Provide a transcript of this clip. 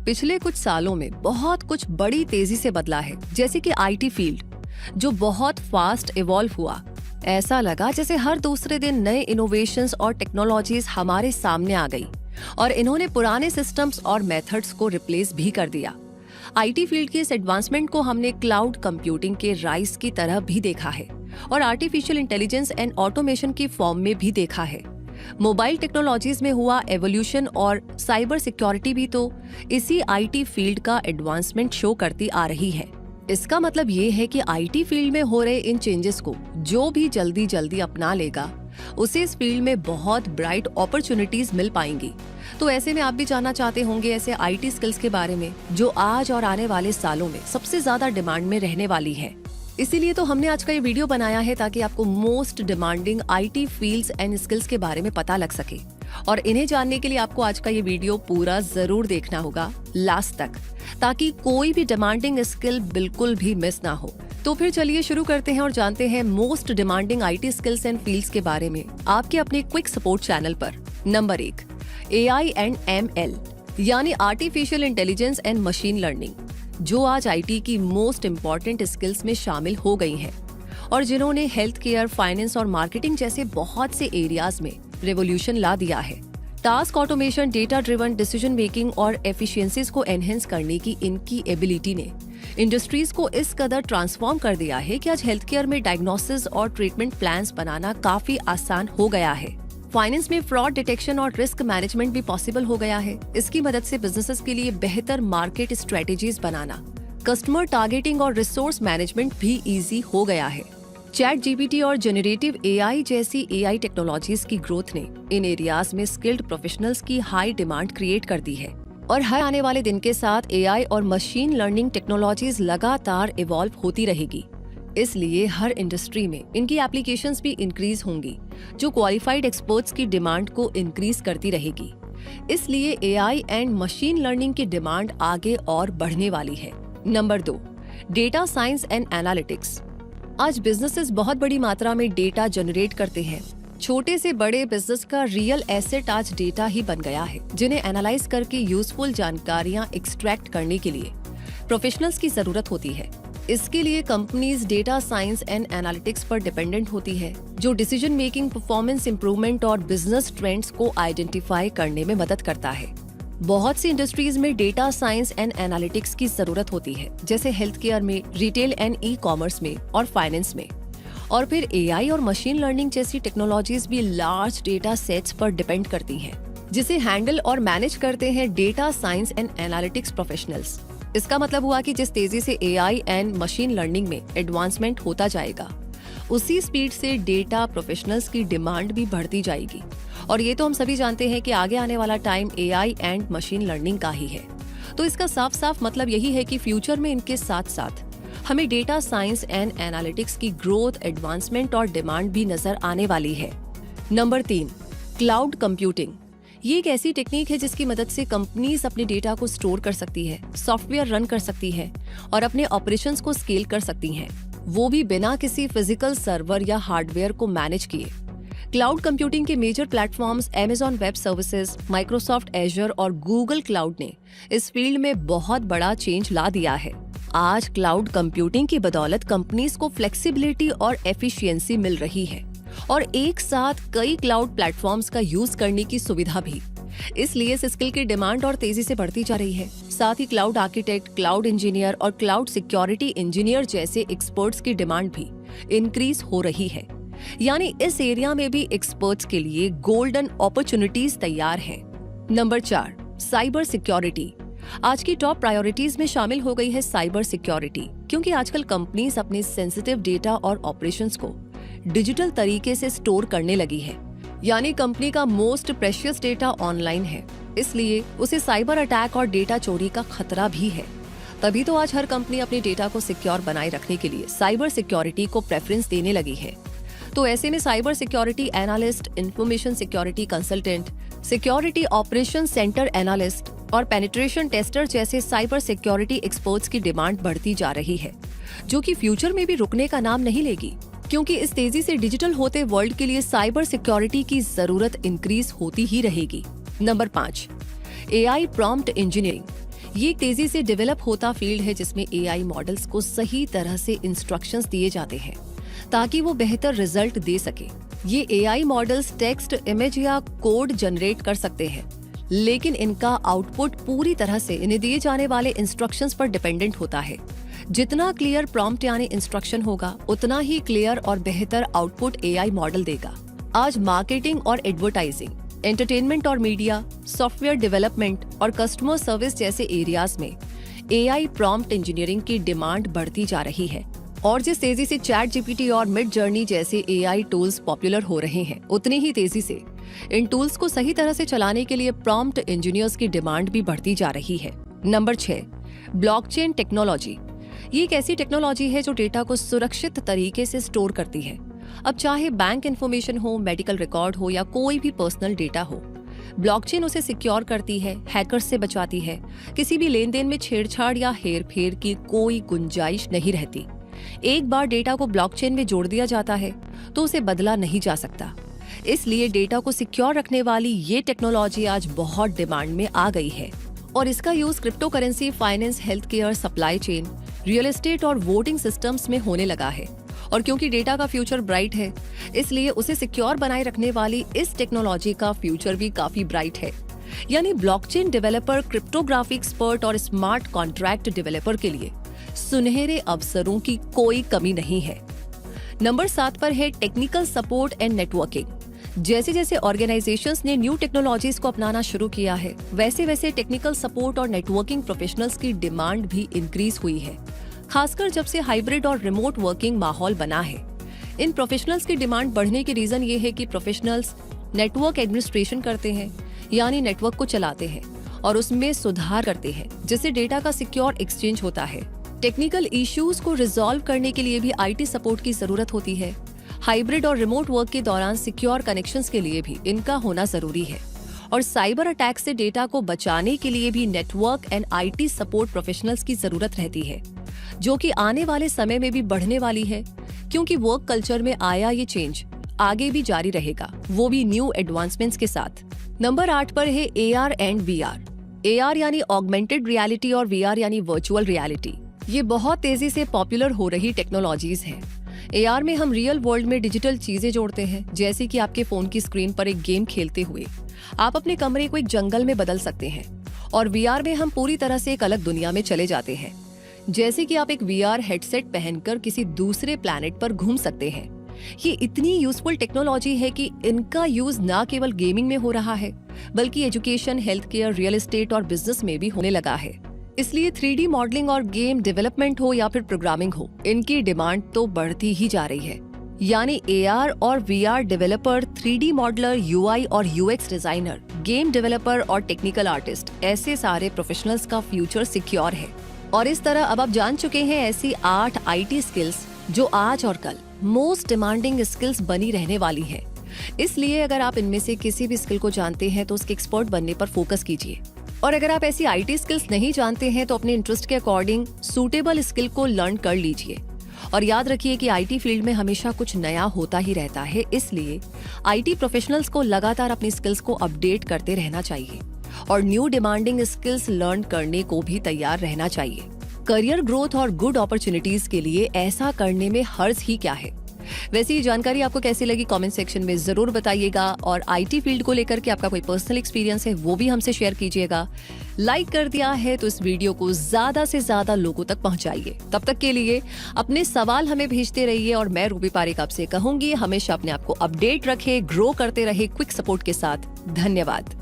पिछले कुछ सालों में बहुत कुछ बड़ी तेजी से बदला है, जैसे कि आईटी फील्ड, जो बहुत फास्ट इवॉल्व हुआ। ऐसा लगा जैसे हर दूसरे दिन नए इनोवेशंस और टेक्नोलॉजीज हमारे सामने आ गई और इन्होंने पुराने सिस्टम्स और मेथड्स को रिप्लेस भी कर दिया। आईटी फील्ड की इस एडवांसमेंट को हमने क्लाउड कंप्यूटिंग के राइज की तरह भी देखा है और आर्टिफिशियल इंटेलिजेंस एंड ऑटोमेशन की फॉर्म में भी देखा है। मोबाइल टेक्नोलॉजीज में हुआ एवोल्यूशन और साइबर सिक्योरिटी भी तो इसी आईटी फील्ड का एडवांसमेंट शो करती आ रही है। इसका मतलब ये है कि आईटी फील्ड में हो रहे इन चेंजेस को जो भी जल्दी जल्दी अपना लेगा, उसे इस फील्ड में बहुत ब्राइट अपॉर्चुनिटीज मिल पाएंगी। तो ऐसे में आप भी जानना चाहते होंगे ऐसे आईटी स्किल्स के बारे में जो आज और आने वाले सालों में सबसे ज्यादा डिमांड में रहने वाली है। इसीलिए तो हमने आज का ये वीडियो बनाया है ताकि आपको most demanding IT fields and skills के बारे में पता लग सके। और इन्हें जानने के लिए आपको आज का ये वीडियो पूरा जरूर देखना होगा लास्ट तक, ताकि कोई भी डिमांडिंग स्किल बिल्कुल भी मिस ना हो। तो फिर चलिए शुरू करते हैं और जानते हैं most demanding IT skills and fields के बारे में आपके अपने क्विक सपोर्ट चैनल पर। नंबर 1, AI एंड ML यानी artificial intelligence and machine learning, जो आज आईटी की मोस्ट इम्पॉर्टेंट स्किल्स में शामिल हो गई हैं और जिन्होंने हेल्थ केयर, फाइनेंस और मार्केटिंग जैसे बहुत से एरियाज में रेवोल्यूशन ला दिया है। Task automation, data driven decision making और एफिशिएंसीज को एनहेंस करने की इनकी एबिलिटी ने इंडस्ट्रीज को इस कदर ट्रांसफॉर्म कर दिया है कि आज हेल्थ केयर में डायग्नोसिस और ट्रीटमेंट प्लान्स बनाना काफी आसान हो गया है। फाइनेंस में फ्रॉड डिटेक्शन और रिस्क मैनेजमेंट भी पॉसिबल हो गया है। इसकी मदद से बिजनेसेस के लिए बेहतर मार्केट स्ट्रेटेजीज बनाना, कस्टमर टारगेटिंग और रिसोर्स मैनेजमेंट भी इजी हो गया है। चैट जीपीटी और जेनरेटिव एआई जैसी एआई टेक्नोलॉजीज की ग्रोथ ने इन एरियाज में स्किल्ड प्रोफेशनल्स की हाई डिमांड क्रिएट कर दी है और हर आने वाले दिन के साथ एआई और मशीन लर्निंग टेक्नोलॉजीज लगातार इवॉल्व होती रहेगी। इसलिए हर इंडस्ट्री में इनकी एप्लीकेशंस भी इंक्रीज होंगी, जो क्वालिफाइड एक्सपर्ट्स की डिमांड को इंक्रीज करती रहेगी। इसलिए एआई एंड मशीन लर्निंग की डिमांड आगे और बढ़ने वाली है। Number 2, data science and analytics. आज बिजनेसेस बहुत बड़ी मात्रा में डेटा जनरेट करते हैं। छोटे से बड़े बिजनेस का रियल एसेट आज डेटा ही बन गया है, जिन्हें एनालाइज करके यूजफुल जानकारियां एक्सट्रैक्ट करने के लिए प्रोफेशनल्स की जरूरत होती है। इसके लिए companies data science and analytics पर डिपेंडेंट होती है, जो डिसीजन मेकिंग, परफॉर्मेंस इंप्रूवमेंट और बिजनेस ट्रेंड्स को आइडेंटिफाई करने में मदद करता है। बहुत सी इंडस्ट्रीज में डेटा साइंस एंड एनालिटिक्स की जरूरत होती है, जैसे हेल्थ केयर में, रिटेल एंड ई-कॉमर्स में और फाइनेंस में। और फिर एआई और मशीन लर्निंग जैसी टेक्नोलॉजीज भी लार्ज डेटा सेट्स पर डिपेंड करती हैं, जिसे हैंडल और मैनेज करते हैं data science and analytics professionals. इसका मतलब हुआ कि जिस तेजी से एआई एंड मशीन लर्निंग में एडवांसमेंट होता जाएगा, उसी स्पीड से डेटा प्रोफेशनल्स की डिमांड भी बढ़ती जाएगी। और ये तो हम सभी जानते हैं कि आगे आने वाला time AI and machine learning का ही है। तो इसका साफ साफ मतलब यही है कि फ्यूचर में इनके साथ साथ हमें डेटा साइंस एंड एनालिटिक्स की ग्रोथ, एडवांसमेंट और डिमांड भी नजर आने वाली है। Number 3, cloud computing. ये एक ऐसी टेक्निक है जिसकी मदद से कंपनीज अपने डेटा को स्टोर कर सकती है, सॉफ्टवेयर रन कर सकती है और अपने ऑपरेशंस को स्केल कर सकती हैं, वो भी बिना किसी फिजिकल सर्वर या हार्डवेयर को मैनेज किए। क्लाउड कंप्यूटिंग के major platforms Amazon web services, Microsoft Azure और गूगल क्लाउड ने इस फील्ड में बहुत बड़ा चेंज ला दिया है। आज क्लाउड कंप्यूटिंग की बदौलत कंपनीज को फ्लेक्सिबिलिटी और एफिशिएंसी मिल रही है और एक साथ कई क्लाउड प्लेटफॉर्म्स का यूज करने की सुविधा भी। इसलिए इस स्किल की डिमांड और तेजी से बढ़ती जा रही है। साथ ही क्लाउड आर्किटेक्ट, क्लाउड इंजीनियर और क्लाउड सिक्योरिटी इंजीनियर जैसे एक्सपर्ट्स की डिमांड भी इंक्रीज हो रही है। यानी इस एरिया में भी एक्सपर्ट्स के लिए गोल्डन अपॉर्चुनिटीज तैयार है। Number 4, cyber security. आज की टॉप प्रायोरिटीज में शामिल हो गई है साइबर सिक्योरिटी, क्योंकि आजकल कंपनीज अपने सेंसिटिव डेटा और ऑपरेशंस को डिजिटल तरीके से स्टोर करने लगी है। यानी कंपनी का मोस्ट प्रेशियस डेटा ऑनलाइन है, इसलिए उसे साइबर अटैक और डेटा चोरी का खतरा भी है। तभी तो आज हर कंपनी अपने डेटा को सिक्योर बनाए रखने के लिए साइबर सिक्योरिटी को प्रेफरेंस देने लगी है। तो ऐसे में cyber security analyst, information security consultant, security operation centre analyst और पेनिट्रेशन टेस्टर जैसे साइबर सिक्योरिटी एक्सपर्ट्स की डिमांड बढ़ती जा रही है, जो कि फ्यूचर में भी रुकने का नाम नहीं लेगी, क्योंकि इस तेजी से डिजिटल होते वर्ल्ड के लिए साइबर सिक्योरिटी की जरूरत इंक्रीज होती ही रहेगी। Number 5, AI prompt engineering. ये तेजी से डेवलप होता फील्ड है जिसमें एआई मॉडल्स को सही तरह से इंस्ट्रक्शंस दिए जाते हैं ताकि वो बेहतर रिजल्ट दे सके। ये एआई मॉडल्स टेक्स्ट, इमेज या कोड जनरेट कर सकते हैं, लेकिन इनका आउटपुट पूरी तरह से इन्हें दिए जाने वाले इंस्ट्रक्शंस पर डिपेंडेंट होता है। जितना क्लियर प्रॉम्प्ट यानी इंस्ट्रक्शन होगा, उतना ही क्लियर और बेहतर आउटपुट एआई मॉडल देगा। आज मार्केटिंग और एडवर्टाइजिंग, एंटरटेनमेंट और मीडिया, सॉफ्टवेयर डेवलपमेंट और कस्टमर सर्विस जैसे एरियाज में एआई प्रॉम्प्ट इंजीनियरिंग की डिमांड बढ़ती जा रही है। और जिस तेजी से चैट जीपीटी और मिड जर्नी जैसे एआई टूल्स पॉपुलर हो रहे हैं, उतनी ही तेजी से इन टूल्स को सही तरह से चलाने के लिए प्रॉम्प्ट इंजीनियर्स की डिमांड भी बढ़ती जा रही है। Number 6, blockchain technology. ये एक ऐसी टेक्नोलॉजी है जो डेटा को सुरक्षित तरीके से स्टोर करती है। अब चाहे बैंक इन्फॉर्मेशन हो, मेडिकल रिकॉर्ड हो या कोई भी पर्सनल डेटा हो, ब्लॉकचेन उसे सिक्योर करती है, हैकर्स से बचाती है। किसी भी लेन देन में छेड़छाड़ या हेरफेर की कोई गुंजाइश नहीं रहती। एक बार डेटा को ब्लॉकचेन में जोड़ दिया जाता है तो उसे बदला नहीं जा सकता। इसलिए डेटा को सिक्योर रखने वाली ये टेक्नोलॉजी आज बहुत डिमांड में आ गई है और इसका use crypto currency, finance, health care, supply chain, real estate और वोटिंग सिस्टम्स में होने लगा है। और क्योंकि डेटा का फ्यूचर ब्राइट है, इसलिए उसे सिक्योर बनाए रखने वाली इस टेक्नोलॉजी का फ्यूचर भी काफी ब्राइट है। यानी ब्लॉकचेन डेवलपर, क्रिप्टोग्राफी एक्सपर्ट और स्मार्ट कॉन्ट्रैक्ट डेवलपर के लिए सुनहरे अवसरों की कोई कमी नहीं है। नंबर 7 पर है टेक्निकल सपोर्ट एंड नेटवर्किंग। जैसे जैसे ऑर्गेनाइजेशंस ने न्यू टेक्नोलॉजीज को अपनाना शुरू किया है, वैसे वैसे टेक्निकल सपोर्ट और नेटवर्किंग प्रोफेशनल्स की डिमांड भी इंक्रीज हुई है, खासकर जब से हाइब्रिड और रिमोट वर्किंग माहौल बना है। इन प्रोफेशनल्स की डिमांड बढ़ने की रीजन ये है कि प्रोफेशनल्स नेटवर्क एडमिनिस्ट्रेशन करते हैं, यानी नेटवर्क को चलाते हैं और उसमें सुधार करते हैं, जिससे डेटा का सिक्योर एक्सचेंज होता है। टेक्निकल इश्यूज को रिजॉल्व करने के लिए भी आईटी सपोर्ट की जरूरत होती है। हाइब्रिड और रिमोट वर्क के दौरान सिक्योर कनेक्शंस के लिए भी इनका होना जरूरी है। और साइबर अटैक से डेटा को बचाने के लिए भी network and IT support professionals की जरूरत रहती है, जो कि आने वाले समय में भी बढ़ने वाली है, क्योंकि वर्क कल्चर में आया ये चेंज आगे भी जारी रहेगा, वो भी न्यू एडवांसमेंट्स के साथ। नंबर 8 पर है एआर एंड वीआर। एआर यानी ऑगमेंटेड रियलिटी और वीआर यानी वर्चुअल रियलिटी। ये बहुत तेजी से पॉपुलर हो रही टेक्नोलॉजीज हैं। एआर में हम रियल वर्ल्ड में डिजिटल चीजें जोड़ते हैं, जैसे कि आपके फोन की स्क्रीन पर एक गेम खेलते हुए आप अपने कमरे को एक जंगल में बदल सकते हैं। और वीआर में हम पूरी तरह से एक अलग दुनिया में चले जाते हैं, जैसे कि आप एक वीआर हेडसेट पहनकर किसी दूसरे प्लैनेट पर घूम सकते हैं। ये इतनी यूजफुल टेक्नोलॉजी है कि इनका यूज न केवल गेमिंग में हो रहा है, बल्कि education, health care, real estate और बिजनेस में भी होने लगा है। इसलिए 3D मॉडलिंग और गेम डेवलपमेंट हो या फिर प्रोग्रामिंग हो, इनकी डिमांड तो बढ़ती ही जा रही है। यानी एआर और VR developer, 3D modeller, UI और यूएक्स डिजाइनर, गेम डेवलपर और टेक्निकल आर्टिस्ट, ऐसे सारे प्रोफेशनल्स का फ्यूचर सिक्योर है। और इस तरह अब आप जान चुके हैं ऐसी 8 आईटी स्किल्स जो आज और कल मोस्ट डिमांडिंग स्किल्स बनी रहने वाली है। इसलिए अगर आप इनमें से किसी भी स्किल को जानते हैं तो उसके एक्सपर्ट बनने पर फोकस कीजिए। और अगर आप ऐसी आईटी स्किल्स नहीं जानते हैं तो अपने इंटरेस्ट के अकॉर्डिंग सूटेबल स्किल को लर्न कर लीजिए। और याद रखिए कि आईटी फील्ड में हमेशा कुछ नया होता ही रहता है, इसलिए आईटी प्रोफेशनल्स को लगातार अपनी स्किल्स को अपडेट करते रहना चाहिए और न्यू डिमांडिंग स्किल्स लर्न करने को भी तैयार रहना चाहिए। करियर ग्रोथ और गुड अपॉर्चुनिटीज के लिए ऐसा करने में हर्ज ही क्या है। वैसे ये जानकारी आपको कैसी लगी कमेंट सेक्शन में जरूर बताइएगा और आईटी फील्ड को लेकर के आपका कोई पर्सनल एक्सपीरियंस है वो भी हमसे शेयर कीजिएगा। लाइक कर दिया है तो इस वीडियो को ज्यादा से ज्यादा लोगों तक पहुंचाइए। तब तक के लिए अपने सवाल हमें भेजते रहिए और मैं रूबी पारेख आपसे कहूंगी हमेशा अपने आप को अपडेट रखे, ग्रो करते रहे क्विक सपोर्ट के साथ। धन्यवाद।